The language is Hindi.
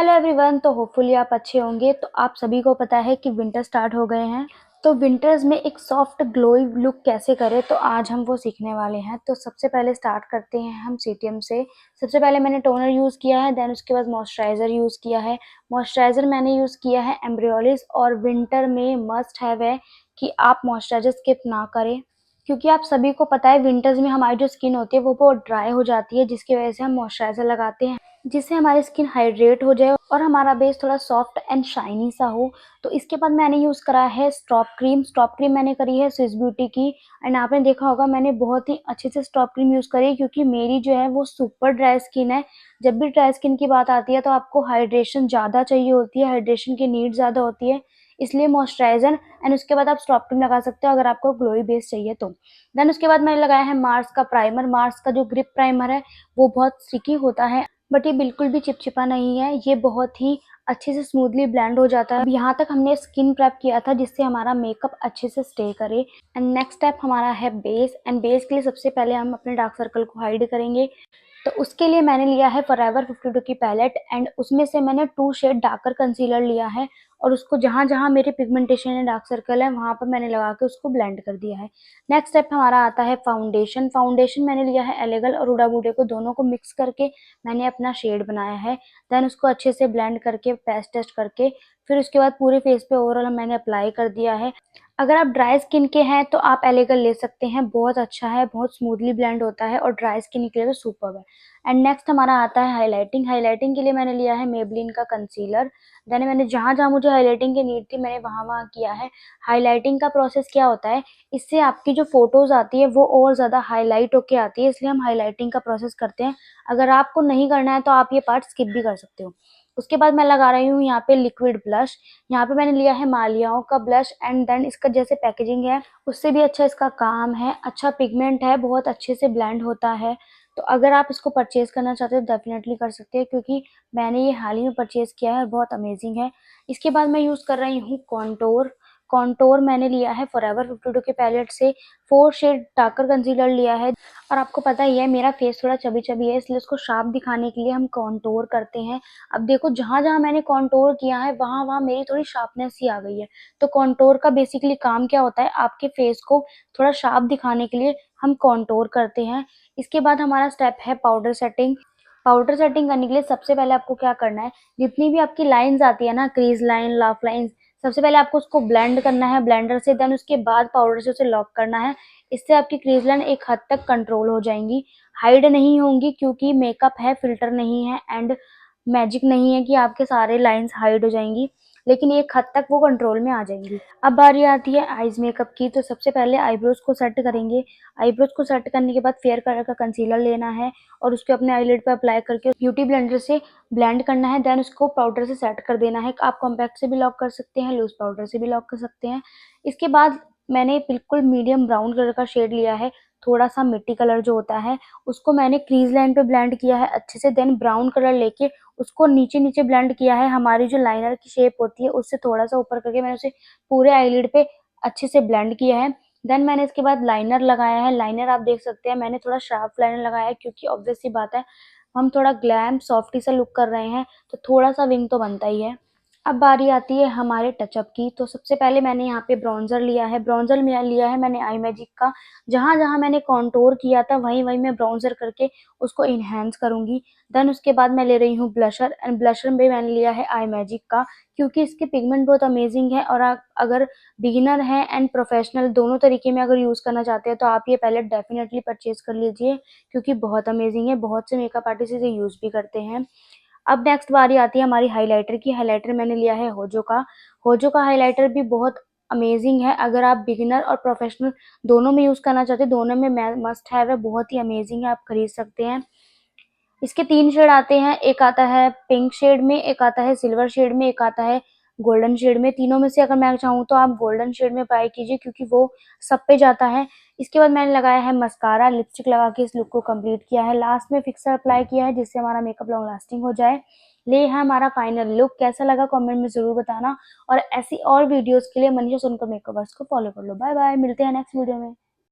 Hello everyone. तो होपफुली आप अच्छे होंगे। तो आप सभी को पता है कि विंटर स्टार्ट हो गए हैं। तो विंटर्स में एक सॉफ्ट ग्लोई लुक कैसे करें, तो आज हम वो सीखने वाले हैं। तो सबसे पहले स्टार्ट करते हैं हम सीटीएम से। सबसे पहले मैंने टोनर यूज़ किया है, देन उसके बाद मॉइस्चराइज़र यूज़ किया है। मॉइस्चराइज़र मैंने यूज़ किया है एम्ब्रियोलिस, और विंटर में मस्ट हैव है कि आप मॉइस्चराइज़र स्किप ना करें, क्योंकि आप सभी को पता है विंटर्स में हमारी जो स्किन होती है वो बहुत ड्राई हो जाती है, जिसकी वजह से हम मॉइस्चराइज़र लगाते हैं जिससे हमारी स्किन हाइड्रेट हो जाए और हमारा बेस थोड़ा सॉफ्ट एंड शाइनी सा हो। तो इसके बाद मैंने यूज़ करा है स्टॉप क्रीम। स्टॉप क्रीम मैंने करी है स्विस ब्यूटी की, एंड आपने देखा होगा मैंने बहुत ही अच्छे से स्टॉप क्रीम यूज़ करी है, क्योंकि मेरी जो है वो सुपर ड्राई स्किन है। जब भी ड्राई स्किन की बात आती है तो आपको हाइड्रेशन ज़्यादा चाहिए होती है, हाइड्रेशन की नीड ज़्यादा होती है, इसलिए मॉइस्चराइज़र एंड उसके बाद आप स्टॉप क्रीम लगा सकते हो अगर आपको ग्लोई बेस चाहिए तो। देन उसके बाद मैंने लगाया है मार्स का प्राइमर। मार्स का जो ग्रिप प्राइमर है वो बहुत स्टिकी होता है, बट ये बिल्कुल भी चिपचिपा नहीं है, ये बहुत ही अच्छे से स्मूथली ब्लेंड हो जाता है। अब यहाँ तक हमने स्किन प्रेप किया था जिससे हमारा मेकअप अच्छे से स्टे करे। एंड नेक्स्ट स्टेप हमारा है बेस। एंड बेस के लिए सबसे पहले हम अपने डार्क सर्कल को हाइड करेंगे। तो उसके लिए मैंने लिया है फॉरएवर 52 की पैलेट, एंड उसमें से मैंने 2 शेड डार्कर कंसीलर लिया है, और उसको जहाँ जहाँ मेरे पिगमेंटेशन है, डार्क सर्कल है, वहाँ पर मैंने लगा के उसको ब्लेंड कर दिया है। नेक्स्ट स्टेप हमारा आता है फाउंडेशन। फाउंडेशन मैंने लिया है एलेगल और हुडा ब्यूटी को दोनों को मिक्स करके मैंने अपना शेड बनाया है। देन उसको अच्छे से ब्लेंड करके पेस्ट टेस्ट करके फिर उसके बाद पूरे फेस पे ओवरऑल मैंने अप्लाई कर दिया है। अगर आप ड्राई स्किन के हैं तो आप एलेगल ले सकते हैं, बहुत अच्छा है, बहुत स्मूथली ब्लेंड होता है, और ड्राई स्किन के लिए तो सुपर्ब है। एंड नेक्स्ट हमारा आता है हाइलाइटिंग। हाइलाइटिंग के लिए मैंने लिया है मेबलिन का कंसीलर। देन मैंने जहाँ जहाँ मुझे हाइलाइटिंग की नीड थी मैंने वहाँ वहाँ किया है। हाइलाइटिंग का प्रोसेस क्या होता है, इससे आपकी जो फोटोज आती है वो और ज़्यादा हाईलाइट होके आती है, इसलिए हम हाइलाइटिंग का प्रोसेस करते हैं। अगर आपको नहीं करना है तो आप ये पार्ट स्किप भी कर सकते हो। उसके बाद मैं लगा रही हूँ यहाँ पे लिक्विड ब्लश। यहाँ पे मैंने लिया है मालियाओं का ब्लश, एंड देन इसका जैसे पैकेजिंग है उससे भी अच्छा इसका काम है, अच्छा पिगमेंट है, बहुत अच्छे से ब्लेंड होता है। तो अगर आप इसको परचेज करना चाहते हो डेफिनेटली कर सकते हैं, क्योंकि मैंने ये हाल ही में परचेज किया है और बहुत अमेजिंग है। इसके बाद मैं यूज़ कर रही हूँ कॉन्टोर। कॉन्टोर मैंने लिया है फॉरएवर 52 के पैलेट से 4 शेड डार्कर कंसीलर लिया है। और आपको पता ही है मेरा फेस थोड़ा चबी चबी है, इसलिए उसको शार्प दिखाने के लिए हम कॉन्टोर करते हैं। अब देखो जहाँ जहाँ मैंने कॉन्टोर किया है वहाँ वहाँ मेरी थोड़ी शार्पनेस ही आ गई है। तो कॉन्टोर का बेसिकली काम क्या होता है, आपके फेस को थोड़ा शार्प दिखाने के लिए हम कॉन्टोर करते हैं। इसके बाद हमारा स्टेप है पाउडर सेटिंग। पाउडर सेटिंग करने के लिए सबसे पहले आपको क्या करना है, जितनी भी आपकी लाइंस आती है ना, क्रीज लाइन, लाफ लाइंस, सबसे पहले आपको उसको ब्लेंड करना है ब्लेंडर से। देन उसके बाद पाउडर से उसे लॉक करना है। इससे आपकी क्रीज लाइन एक हद तक कंट्रोल हो जाएंगी, हाइड नहीं होंगी, क्योंकि मेकअप है, फिल्टर नहीं है, एंड मैजिक नहीं है कि आपके सारे लाइंस हाइड हो जाएंगी, लेकिन एक हद तक वो कंट्रोल में आ जाएंगी। अब बारी आती है आईज मेकअप की। तो सबसे पहले आईब्रोज को सेट करेंगे। आईब्रोज को सेट करने के बाद फेयर कलर का कंसीलर लेना है और उसको अपने आईलिड पर अप्लाई करके ब्यूटी ब्लेंडर से ब्लेंड करना है। देन उसको पाउडर से सेट कर देना है। आप कॉम्पैक्ट से भी लॉक कर सकते हैं, लूज पाउडर से भी लॉक कर सकते हैं। इसके बाद मैंने बिल्कुल मीडियम ब्राउन कलर का शेड लिया है, थोड़ा सा मिट्टी कलर जो होता है, उसको मैंने क्रीज लाइन पे ब्लेंड किया है अच्छे से। देन ब्राउन कलर लेके उसको नीचे नीचे ब्लेंड किया है, हमारी जो लाइनर की शेप होती है उससे थोड़ा सा ऊपर करके मैंने उसे पूरे आईलिड पे अच्छे से ब्लेंड किया है। देन मैंने इसके बाद लाइनर लगाया है। लाइनर आप देख सकते हैं मैंने थोड़ा शार्प लाइनर लगाया है, क्योंकि ऑब्वियस सी बात है हम थोड़ा ग्लैम सॉफ्टी सा लुक कर रहे हैं, तो थोड़ा सा विंग तो बनता ही है। अब बारी आती है हमारे टचअप की। तो सबसे पहले मैंने यहाँ पे ब्राउन्जर लिया है। ब्राउन्जर में लिया है मैंने आई मैजिक का। जहाँ जहाँ मैंने कॉन्टोर किया था वहीं वहीं मैं ब्राउन्जर करके उसको इन्हेंस करूंगी। देन उसके बाद मैं ले रही हूँ ब्लशर, एंड ब्लशर में मैंने लिया है आई मैजिक का, क्योंकि इसके पिगमेंट बहुत अमेजिंग है। और आप अगर बिगिनर हैं एंड प्रोफेशनल दोनों तरीके में अगर यूज़ करना चाहते हैं तो आप ये पैलेट डेफिनेटली परचेज कर लीजिए, क्योंकि बहुत अमेजिंग है, बहुत से मेकअप आर्टिस्ट इसे यूज़ भी करते हैं। अब नेक्स्ट बारी आती है हमारी हाइलाइटर की। हाइलाइटर मैंने लिया है होजो का। होजो का हाइलाइटर भी बहुत अमेजिंग है, अगर आप बिगिनर और प्रोफेशनल दोनों में यूज़ करना चाहते हैं, दोनों में मस्ट हैव है, बहुत ही अमेजिंग है, आप खरीद सकते हैं। इसके 3 शेड आते हैं, एक आता है पिंक शेड में, एक आता है सिल्वर शेड में, एक आता है गोल्डन शेड में। तीनों में से अगर मैं चाहूँ तो आप गोल्डन शेड में बाय कीजिए, क्योंकि वो सब पे जाता है। इसके बाद मैंने लगाया है मस्कारा, लिपस्टिक लगा के इस लुक को कंप्लीट किया है। लास्ट में फिक्सर अप्लाई किया है जिससे हमारा मेकअप लॉन्ग लास्टिंग हो जाए। ये है हमारा फाइनल लुक। कैसा लगा कमेंट में ज़रूर बताना, और ऐसी और वीडियोज़ के लिए मनीषा सोनकर मेकअपर्स को फॉलो कर लो। बाय बाय, मिलते हैं नेक्स्ट वीडियो में।